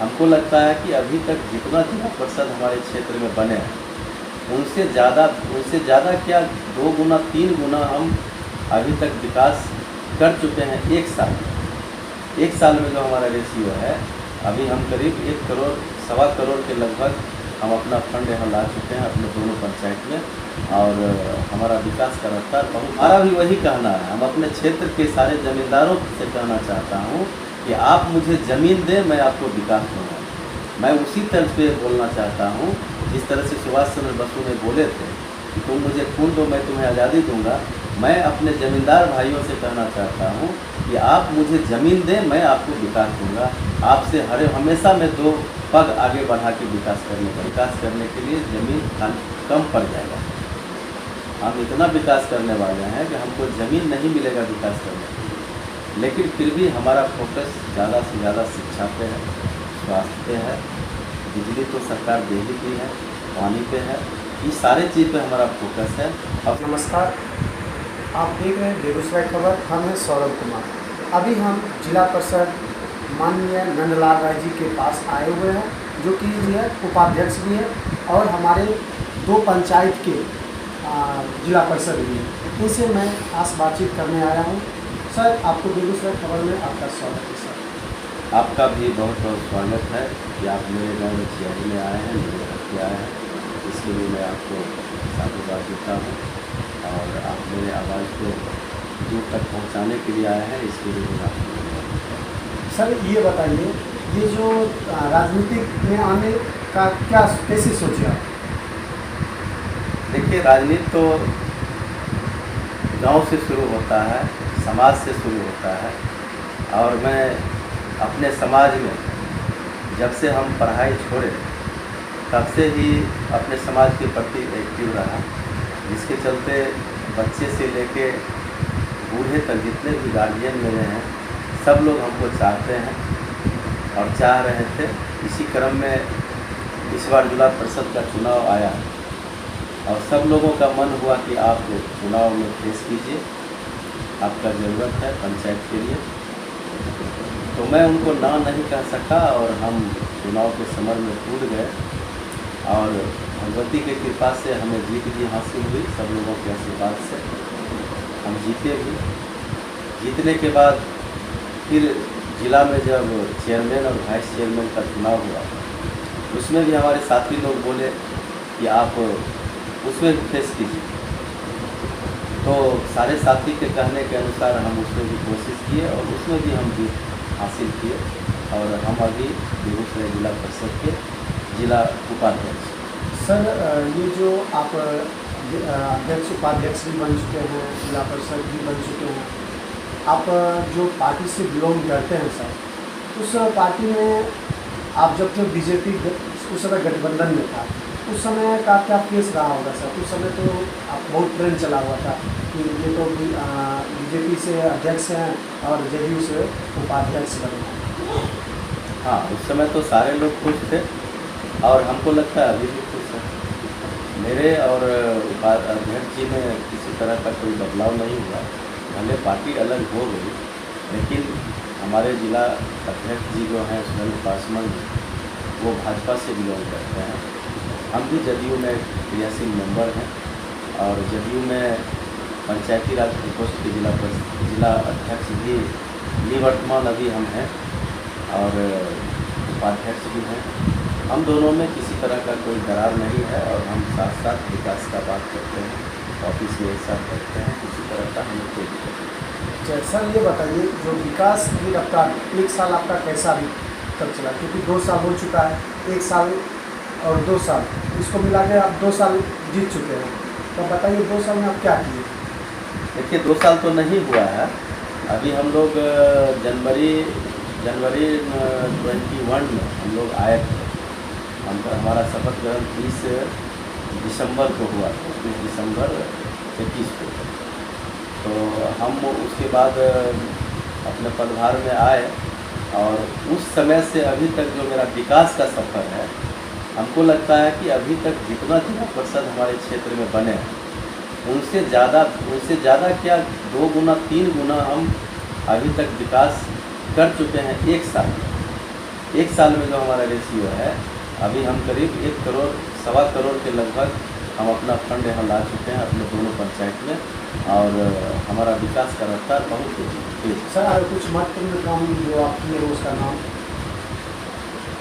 हमको लगता है कि अभी तक जितना जिला परिषद हमारे क्षेत्र में बने हैं उनसे ज़्यादा क्या 2 गुना 3 गुना हम अभी तक विकास कर चुके हैं। एक साल में जो हमारा रेशियो है, अभी हम करीब 1 करोड़ सवा करोड़ के लगभग हम अपना फंड यहाँ ला चुके हैं अपने दोनों पंचायत में, और हमारा विकास का रफ्तार बहुत। हमारा भी वही कहना है, हम अपने क्षेत्र के सारे ज़मींदारों से कहना चाहता हूँ कि आप मुझे ज़मीन दें, मैं आपको विकास दूँगा। मैं उसी तर्ज पे बोलना चाहता हूँ जिस तरह से सुभाष चंद्र बसु ने बोले थे कि तुम मुझे खून दो मैं तुम्हें आज़ादी दूंगा। मैं अपने ज़मींदार भाइयों से कहना चाहता हूँ कि आप मुझे ज़मीन दें, मैं आपको विकास दूंगा। आपसे हमेशा मैं 2 पग आगे बढ़ा के विकास करने के लिए ज़मीन कम पड़ जाएगा। हम इतना विकास करने वाले हैं कि हमको ज़मीन नहीं मिलेगा विकास करने के लिए, लेकिन फिर भी हमारा फोकस ज़्यादा से ज़्यादा शिक्षा पे है, स्वास्थ्य पे है, बिजली तो सरकार दे ही दी है, पानी पे है, ये सारे चीज़ पे हमारा फोकस है। अब नमस्कार, आप देख रहे हैं बेगूसराय खबर। हम हैं सौरभ कुमार। अभी हम जिला परिषद माननीय नंदलाल राय जी के पास आए हुए हैं, जो कि ये उपाध्यक्ष भी है और हमारे 2 पंचायत के जिला परिषद भी है। इनसे मैं खास बातचीत करने आया हूँ। सर, आपको बेगूसराय खबर में आपका स्वागत है। सर, आपका भी बहुत बहुत स्वागत है कि आप मेरे गाँव में चियारी में आए हैं, मेरे घर पे आए हैं। इसके लिए मैं आपको साधुवाद देता हूँ, और आप मेरे आवाज़ को दूर तक पहुँचाने के लिए आए हैं, इसके लिए मैं आपको धन्यवाद देता हूँ। सर ये बताइए, ये जो राजनीतिक में आने का कैसे सोचे आप? देखिए, राजनीति तो गांव से शुरू होता है, समाज से शुरू होता है, और मैं अपने समाज में जब से हम पढ़ाई छोड़े तब से ही अपने समाज के प्रति एक्टिव रहा, जिसके चलते बच्चे से लेके बूढ़े तक जितने भी गार्जियन मेरे हैं सब लोग हमको चाहते हैं और चाह रहे थे। इसी क्रम में इस बार जिला परिषद का चुनाव आया और सब लोगों का मन हुआ कि आप चुनाव में फेस कीजिए, आपका ज़रूरत है पंचायत के लिए। तो मैं उनको ना नहीं कह सका और हम चुनाव के समर में कूद गए, और भगवती की कृपा से हमें जीत भी हासिल हुई। सब लोगों के आशीर्वाद से हम जीते भी। जीतने के बाद फिर जिला में जब चेयरमैन और वाइस चेयरमैन का चुनाव हुआ, उसमें भी हमारे साथी लोग बोले कि आप उसमें भी फेस कीजिए। तो सारे साथी के कहने के अनुसार हम उसमें भी कोशिश किए और उसमें भी हम जीत हासिल किए, और हम अभी बेगूसराय जिला परिषद के जिला उपाध्यक्ष। सर, ये जो आप अध्यक्ष उपाध्यक्ष भी बन चुके हैं, जिला परिषद भी बन चुके हैं, आप जो पार्टी से बिलोंग करते हैं सर, उस पार्टी में आप जब बीजेपी उस समय गठबंधन में था, उस समय का क्या फेस रहा होगा सर? उस समय तो आप बहुत ट्रेंड चला हुआ था कि ये तो बीजेपी से अध्यक्ष हैं और जेडीयू से उपाध्यक्ष बने। हाँ, उस समय तो सारे लोग खुश थे और हमको लगता है अभी भी खुश है। मेरे और अध्यक्ष जी में किसी तरह का कोई बदलाव नहीं हुआ। भले पार्टी अलग हो गई, लेकिन हमारे जिला अध्यक्ष जी जो हैं सुनील पासवान, वो भाजपा से बिलोंग करते हैं। हम भी जदयू में क्रियाशील मेंबर हैं, और जदयू में पंचायती राज प्रकोष्ठ के जिला अध्यक्ष भी निवर्तमान अभी हम हैं, और उपाध्यक्ष भी हैं। हम दोनों में किसी तरह का कोई दरार नहीं है, और हम साथ साथ विकास का बात करते हैं, ऑफिस में एक साथ करते हैं, किसी तरह का हमें कोई दिक्कत नहीं। सर ये बताइए, जो विकास की रफ्तार 1 साल आपका कैसा भी तब चला, क्योंकि 2 साल हो चुका है, 1 साल और 2 साल, इसको मिला के आप 2 साल जीत चुके हैं। तो बताइए 2 साल में आप क्या किए? देखिए, 2 साल तो नहीं हुआ है। अभी हम लोग जनवरी 21 में हम लोग आए थे। हमारा शपथ ग्रहण 30 दिसंबर को हुआ था, 30 दिसंबर 21 को। तो हम उसके बाद अपने पदभार में आए, और उस समय से अभी तक जो मेरा विकास का सफ़र है, हमको लगता है कि अभी तक जितना जिला परिषद हमारे क्षेत्र में बने हैं उनसे ज़्यादा क्या 2 गुना 3 गुना हम अभी तक विकास कर चुके हैं 1 साल में। एक साल में जो हमारा रेशियो है, अभी हम करीब 1 करोड़ सवा करोड़ के लगभग हम अपना फंड यहाँ ला चुके हैं अपने दोनों पंचायत में, और हमारा विकास का रफ्तार बहुत तेज। सर कुछ महत्वपूर्ण काम जो आप किए हो उसका नाम?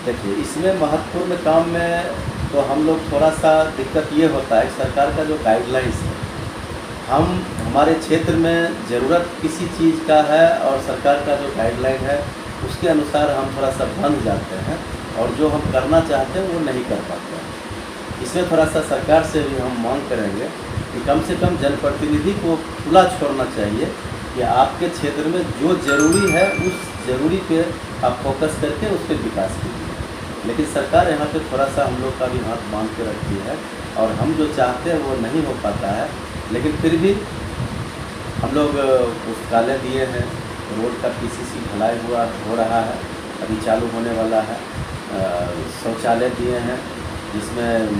देखिए, इसमें महत्वपूर्ण काम में तो हम लोग थोड़ा सा दिक्कत ये होता है, सरकार का जो गाइडलाइंस है, हमारे क्षेत्र में ज़रूरत किसी चीज़ का है और सरकार का जो गाइडलाइन है उसके अनुसार हम थोड़ा सा बंध जाते हैं, और जो हम करना चाहते हैं वो नहीं कर पाते हैं। इसमें थोड़ा सा सरकार से भी हम मांग करेंगे कि कम से कम जनप्रतिनिधि को खुला छोड़ना चाहिए कि आपके क्षेत्र में जो ज़रूरी है उस ज़रूरी पे आप फोकस करके उस पर विकास कीजिए। लेकिन सरकार यहाँ पे थोड़ा सा हम लोग का भी हाथ बांध के रखती है, और हम जो चाहते हैं वो नहीं हो पाता है। लेकिन फिर भी हम लोग पुस्तकालय दिए हैं, रोड का पीसीसी ढलाई हो रहा है, अभी चालू होने वाला है। शौचालय दिए हैं जिसमें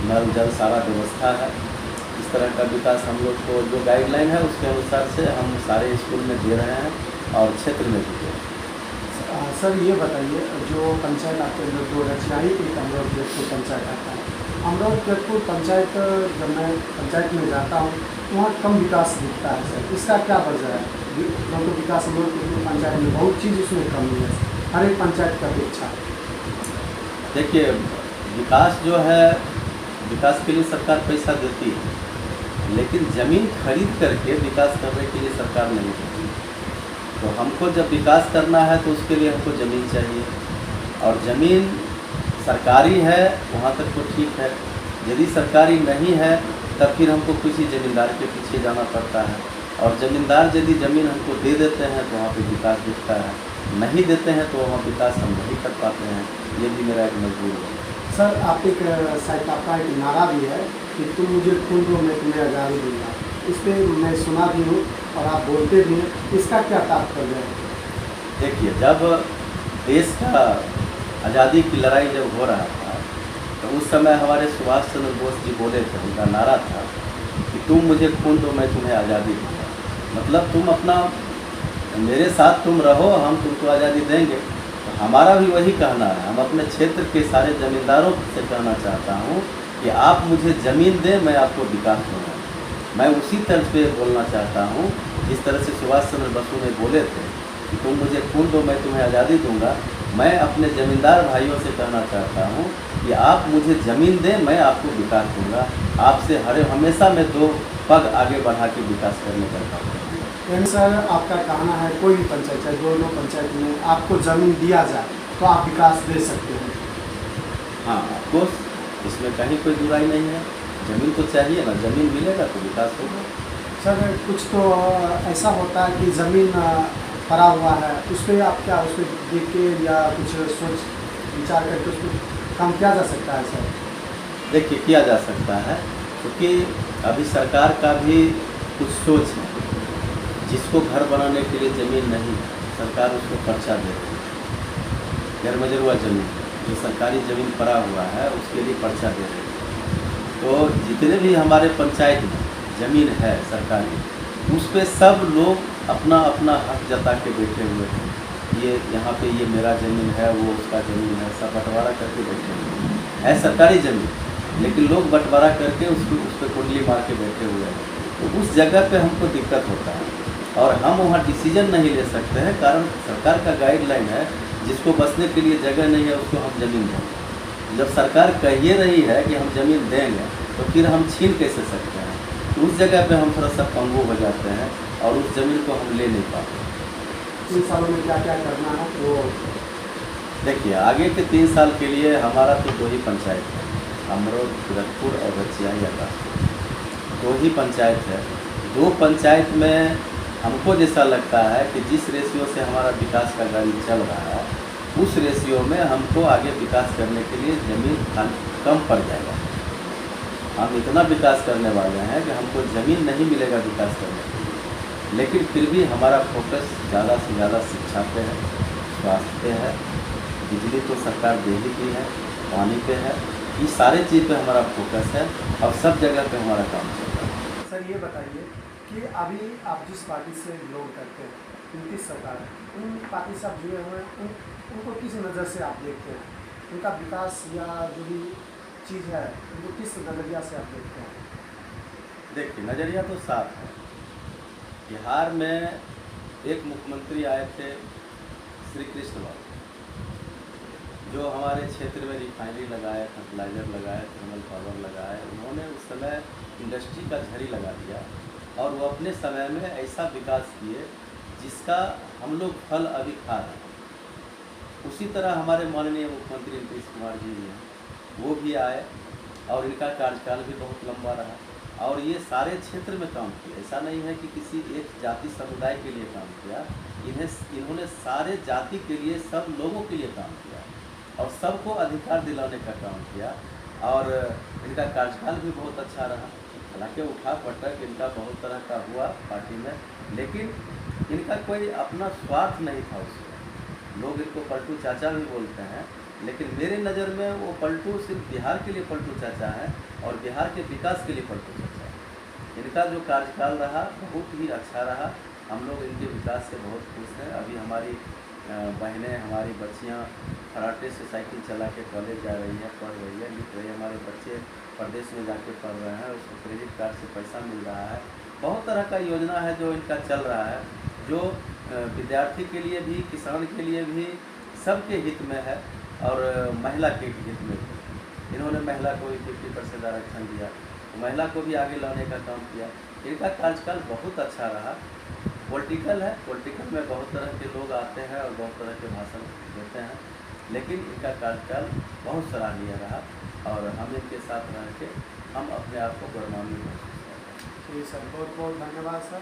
नल जल सारा व्यवस्था है। इस तरह का विकास हम लोग को जो गाइडलाइन है उसके अनुसार से हम सारे स्कूल में दे रहे हैं और क्षेत्र में भी दे रहे हैं। सर ये बताइए, जो पंचायत आपके अंदर दो रचनाई एक अमरोह जगतपुर पंचायत आता है, अमरोह जगतपुर पंचायत जब मैं पंचायत में जाता हूँ तो वहाँ कम विकास दिखता है सर, इसका क्या वजह है? क्योंकि विकास अमरोह जगतपुर पंचायत में बहुत चीज़ उसमें कमी है हर एक पंचायत की अपेक्षा। देखिए, विकास जो है, विकास के लिए सरकार पैसा देती है, लेकिन ज़मीन खरीद करके विकास करने के लिए सरकार नहीं देती। तो हमको जब विकास करना है तो उसके लिए हमको ज़मीन चाहिए, और ज़मीन सरकारी है वहाँ तक तो ठीक है, यदि सरकारी नहीं है तब फिर हमको किसी ज़मींदार के पीछे जाना पड़ता है, और ज़मींदार यदि ज़मीन हमको दे देते हैं तो वहाँ पे विकास दिखता है, नहीं देते हैं तो वहाँ विकास हम नहीं कर पाते हैं। ये भी मेरा एक मजबूर है। सर आप एक शायद आपका एक नारा भी है कि तुम मुझे खून दो मैं तुम्हें आज़ादी दूँगा, इस पर मैं सुना भी हूँ और आप बोलते भी हैं, इसका क्या तात्पर्य है? देखिए, जब देश का आज़ादी की लड़ाई जब हो रहा था तो उस समय हमारे सुभाष चंद्र बोस जी बोले थे, उनका नारा था कि तुम मुझे खून दो मैं तुम्हें आज़ादी दूँगा। मतलब तुम अपना मेरे साथ तुम रहो, हम तुमको आज़ादी देंगे। तो हमारा भी वही कहना है, हम अपने क्षेत्र के सारे ज़मींदारों से कहना चाहता हूँ कि आप मुझे ज़मीन दें, मैं आपको विकास दूँगा। मैं उसी तर्ज पे बोलना चाहता हूँ जिस तरह से सुभाष चंद्र बसु ने बोले थे कि तुम मुझे खून दो मैं तुम्हें आज़ादी दूँगा। मैं अपने ज़मींदार भाइयों से कहना चाहता हूँ कि आप मुझे ज़मीन दें, मैं आपको विकास दूँगा। आपसे हमेशा मैं 2 पग आगे बढ़ा के विकास करने का काम करूँगा। यानी सर आपका कहना है कोई भी पंचायत चाहे दोनों पंचायत में आपको ज़मीन दिया जाए तो आप विकास दे सकते हैं? हाँ, ऑफकोर्स, इसमें कहीं कोई बुराई नहीं है। ज़मीन तो चाहिए ना, ज़मीन मिलेगा तो विकास होगा। सर कुछ तो ऐसा होता है कि ज़मीन पड़ा हुआ है, उस पर आप क्या उस पर देख के या कुछ सोच विचार करके उस पर काम किया जा सकता है? सर देखिए, किया जा सकता है क्योंकि अभी सरकार का भी कुछ सोच है। जिसको घर बनाने के लिए ज़मीन नहीं, सरकार उसको पर्चा देती है। गैर मजरूआ ज़मीन जो सरकारी ज़मीन पड़ा हुआ है उसके लिए पर्चा दे रही है। तो जितने भी हमारे पंचायत में ज़मीन है सरकारी, उस पर सब लोग अपना अपना हक जता के बैठे हुए हैं। ये यहाँ पे ये मेरा ज़मीन है, वो उसका ज़मीन है, सब बंटवारा करके बैठे हुए है सरकारी ज़मीन, लेकिन लोग बंटवारा करके उस पर कुंडली मार के बैठे हुए हैं। तो उस जगह पे हमको दिक्कत होता है और हम वहाँ डिसीजन नहीं ले सकते हैं, कारण सरकार का गाइडलाइन है जिसको बसने के लिए जगह नहीं है उसको हम ज़मीन देंगे। जब सरकार कह ही रही है कि हम ज़मीन देंगे तो फिर हम छीन कैसे सकते हैं? तो उस जगह पे हम थोड़ा सा पंगु हो जाते हैं और उस ज़मीन को हम ले नहीं पाते। 3 सालों में क्या क्या करना है वो देखिए, आगे के 3 साल के लिए हमारा तो 2 ही पंचायत है, अमरोह जगतपुर और बचिया या कासपुर, 2 ही पंचायत है। 2 पंचायत में हमको जैसा लगता है कि जिस रेशियो से हमारा विकास का गाड़ी चल रहा है उस रेशियो में हमको आगे विकास करने के लिए ज़मीन कम पड़ जाएगा। हम इतना विकास करने वाले हैं कि हमको ज़मीन नहीं मिलेगा विकास करने के लिए, लेकिन फिर भी हमारा फोकस ज़्यादा से ज़्यादा शिक्षा पे है, स्वास्थ्य पे है, बिजली तो सरकार दे ही दी है, पानी पे है, ये सारे चीज़ पे हमारा फोकस है और सब जगह पे हमारा काम चल रहा है। सर ये बताइए कि अभी आप जिस पार्टी से बिलोंग करते हैं, उनकी सरकार है, उन पार्टी से आप जुड़े हुए हैं, उनको किस नज़र से आप देखते हैं? उनका विकास या जो भी चीज़ है उनको किस नज़रिया से आप देखते हैं? देखिए, नज़रिया तो साफ है। बिहार में एक मुख्यमंत्री आए थे श्री कृष्ण बाबू, जो हमारे क्षेत्र में रिफाइनरी लगाए, फर्टिलाइज़र लगाए, थर्मल पावर लगाए। उन्होंने उस समय इंडस्ट्री का झड़ी लगा दिया और वो अपने समय में ऐसा विकास किए जिसका हम लोग फल अभी खा रहे हैं। उसी तरह हमारे माननीय मुख्यमंत्री नीतीश कुमार जी भी हैं, वो भी आए और इनका कार्यकाल भी बहुत लंबा रहा और ये सारे क्षेत्र में काम किया। ऐसा नहीं है कि किसी एक जाति समुदाय के लिए काम किया, इन्होंने सारे जाति के लिए, सब लोगों के लिए काम किया और सबको अधिकार दिलाने का काम किया और इनका कार्यकाल भी बहुत अच्छा रहा। हालांकि उठा पटक इनका बहुत तरह का हुआ पार्टी में, लेकिन इनका कोई अपना स्वार्थ नहीं था उसमें। लोग इनको पलटू चाचा भी बोलते हैं, लेकिन मेरे नज़र में वो पलटू सिर्फ बिहार के लिए पलटू चाचा है और बिहार के विकास के लिए पलटू चाचा है। इनका जो कार्यकाल रहा बहुत ही अच्छा रहा। हम लोग इनके विकास से बहुत खुश हैं। अभी हमारी बहनें, हमारी बच्चियां फराटे से साइकिल चला के कॉलेज जा रही हैं, पढ़ रही है, लिख रही है। हमारे बच्चे प्रदेश में जाके पढ़ रहे हैं, उसको क्रेडिट कार्ड से पैसा मिल रहा है। बहुत तरह का योजना है जो इनका चल रहा है, जो विद्यार्थी के लिए भी, किसान के लिए भी, सबके हित में है और महिला के हित में भी। इन्होंने महिला को 50% आरक्षण दिया, महिला को भी आगे लाने का काम किया। इनका कार्यकाल बहुत अच्छा रहा। पॉलिटिकल है, पॉलिटिकल में बहुत तरह के लोग आते हैं और बहुत तरह के भाषण देते हैं, लेकिन इनका कार्यकाल बहुत सराहनीय रहा और हम इनके साथ रह के हम अपने आप को गौरवान्वित महसूस करते हैं। जी सर, बहुत बहुत धन्यवाद सर।